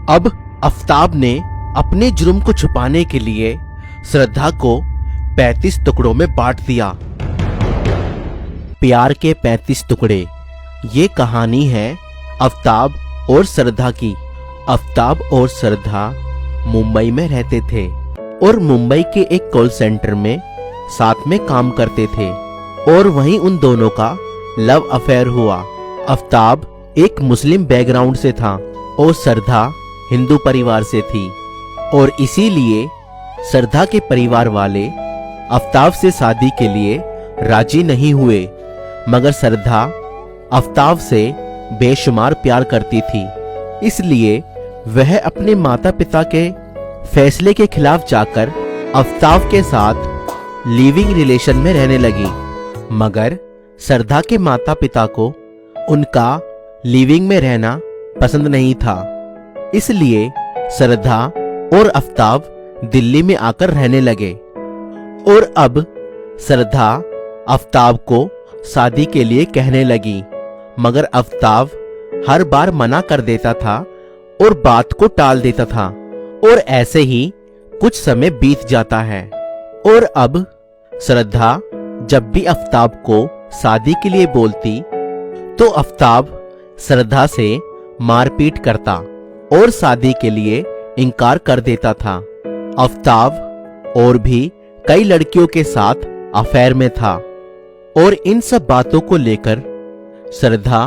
अब आफताब ने अपने जुर्म को छुपाने के लिए श्रद्धा को 35 टुकड़ों में बांट दिया। प्यार के 35 टुकड़े। ये कहानी है आफताब और श्रद्धा की। आफताब और श्रद्धा मुंबई में रहते थे और मुंबई के एक कॉल सेंटर में साथ में काम करते थे और वहीं उन दोनों का लव अफेयर हुआ। आफताब एक मुस्लिम बैकग्राउंड से था और श्रद्धा हिंदू परिवार से थी और इसीलिए श्रद्धा के परिवार वाले आफताब से शादी के लिए राजी नहीं हुए, मगर श्रद्धा आफताब से बेशुमार प्यार करती थी, इसलिए वह अपने माता पिता के फैसले के खिलाफ जाकर आफताब के साथ लिविंग रिलेशन में रहने लगी। मगर श्रद्धा के माता पिता को उनका लिविंग में रहना पसंद नहीं था, इसलिए श्रद्धा और आफताब दिल्ली में आकर रहने लगे और अब श्रद्धा आफताब को शादी के लिए कहने लगी, मगर आफताब हर बार मना कर देता था और बात को टाल देता था और ऐसे ही कुछ समय बीत जाता है। और अब श्रद्धा जब भी आफताब को शादी के लिए बोलती तो आफताब श्रद्धा से मारपीट करता और शादी के लिए इनकार कर देता था। आफताब और भी कई लड़कियों के साथ अफेयर में था और इन सब बातों को लेकर श्रद्धा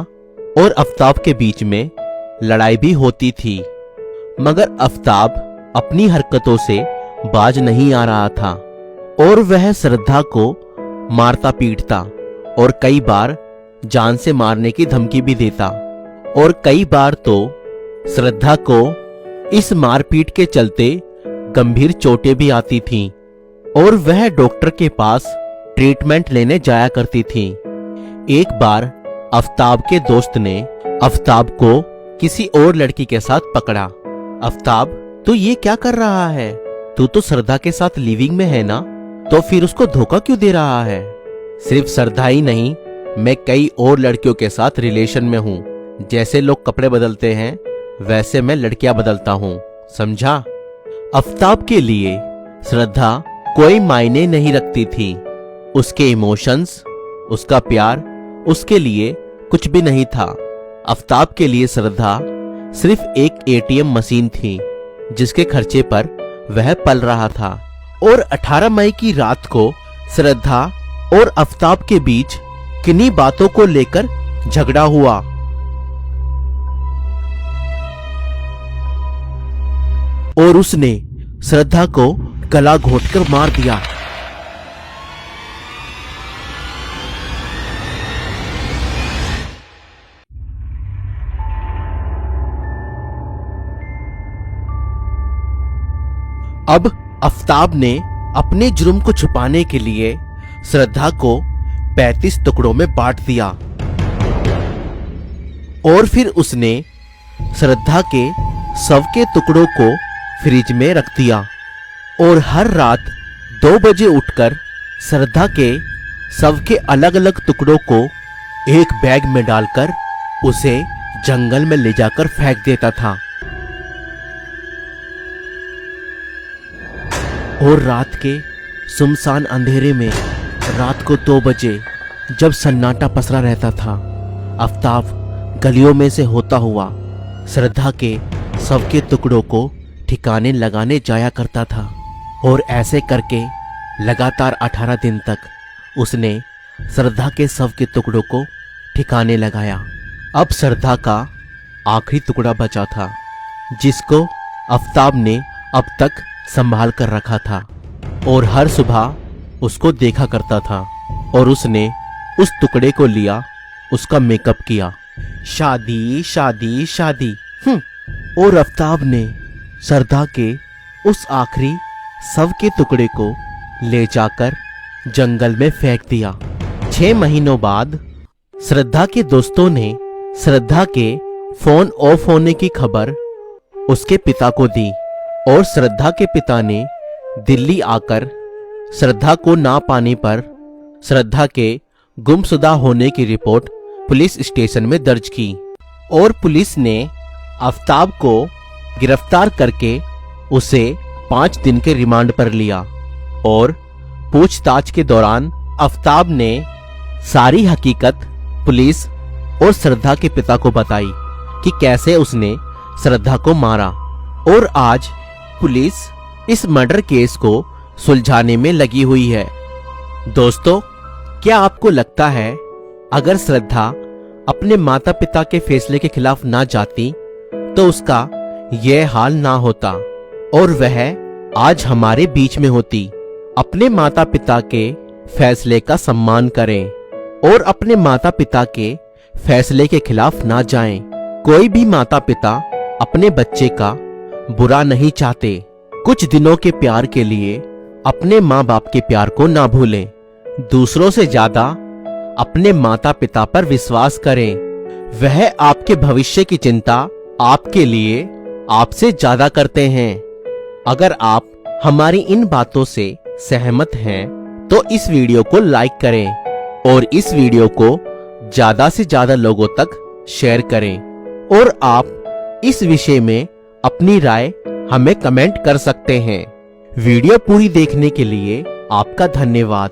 और आफताब के बीच में लड़ाई भी होती थी, मगर आफताब अपनी हरकतों से बाज नहीं आ रहा था और वह श्रद्धा को मारता पीटता और कई बार जान से मारने की धमकी भी देता और कई बार तो श्रद्धा को इस मारपीट के चलते गंभीर चोटें भी आती थीं और वह डॉक्टर के पास ट्रीटमेंट लेने जाया करती थी। एक बार आफताब के दोस्त ने आफताब को किसी और लड़की के साथ पकड़ा। आफताब, तू ये क्या कर रहा है? तू तो श्रद्धा के साथ लिविंग में है ना, तो फिर उसको धोखा क्यों दे रहा है? सिर्फ श्रद्धा ही नहीं, मैं कई और लड़कियों के साथ रिलेशन में हूँ। जैसे लोग कपड़े बदलते हैं वैसे मैं लड़कियां बदलता हूँ, समझा? आफताब के लिए श्रद्धा कोई मायने नहीं रखती थी। उसके इमोशंस, उसका प्यार उसके लिए कुछ भी नहीं था। आफताब के लिए श्रद्धा सिर्फ एक एटीएम मशीन थी जिसके खर्चे पर वह पल रहा था। और 18 मई की रात को श्रद्धा और आफताब के बीच किन्हीं बातों को लेकर झगड़ा हुआ। और उसने श्रद्धा को गला घोंटकर मार दिया। अब आफताब ने अपने जुर्म को छुपाने के लिए श्रद्धा को 35 टुकड़ों में बांट दिया और फिर उसने श्रद्धा के शव के टुकड़ों को फ्रिज में रख दिया और हर रात 2 बजे उठकर श्रद्धा के शव के अलग अलग टुकड़ों को एक बैग में डालकर उसे जंगल में ले जाकर फेंक देता था। और रात के सुनसान अंधेरे में रात को 2 बजे जब सन्नाटा पसरा रहता था, आफताब गलियों में से होता हुआ श्रद्धा के शव के टुकड़ों को ठिकाने लगाने जाया करता था और ऐसे करके लगातार 18 दिन तक उसने श्रद्धा के शव के टुकड़ों को ठिकाने लगाया। अब श्रद्धा का आखिरी टुकड़ा बचा था जिसको आफताब ने अब तक संभाल कर रखा था और हर सुबह उसको देखा करता था और उसने उस टुकड़े को लिया, उसका मेकअप किया। शादी शादी शादी। और आफताब ने श्रद्धा के उस आखिरी शव के टुकड़े को ले जाकर जंगल में फेंक दिया। 6 महीनों बाद श्रद्धा के दोस्तों ने श्रद्धा के फोन ऑफ होने की खबर उसके पिता को दी और श्रद्धा के पिता ने दिल्ली आकर श्रद्धा को ना पाने पर श्रद्धा के गुमशुदा होने की रिपोर्ट पुलिस स्टेशन में दर्ज की और पुलिस ने आफताब को गिरफ्तार करके उसे 5 दिन के रिमांड पर लिया और पूछताछ के दौरान आफताब ने सारी हकीकत पुलिस और श्रद्धा के पिता को बताई कि कैसे उसने श्रद्धा को मारा। और आज पुलिस इस मर्डर केस को सुलझाने में लगी हुई है। दोस्तों, क्या आपको लगता है अगर श्रद्धा अपने माता पिता के फैसले के खिलाफ ना जाती तो उसका यह हाल ना होता और वह आज हमारे बीच में होती? अपने माता पिता के फैसले का सम्मान करें और अपने माता पिता के फैसले के खिलाफ ना जाएं। कोई भी माता पिता अपने बच्चे का बुरा नहीं चाहते। कुछ दिनों के प्यार के लिए अपने माँ बाप के प्यार को ना भूलें। दूसरों से ज्यादा अपने माता पिता पर विश्वास करें। वह आपके भविष्य की चिंता आपके लिए आपसे ज्यादा करते हैं। अगर आप हमारी इन बातों से सहमत हैं तो इस वीडियो को लाइक करें और इस वीडियो को ज्यादा से ज्यादा लोगों तक शेयर करें और आप इस विषय में अपनी राय हमें कमेंट कर सकते हैं। वीडियो पूरी देखने के लिए आपका धन्यवाद।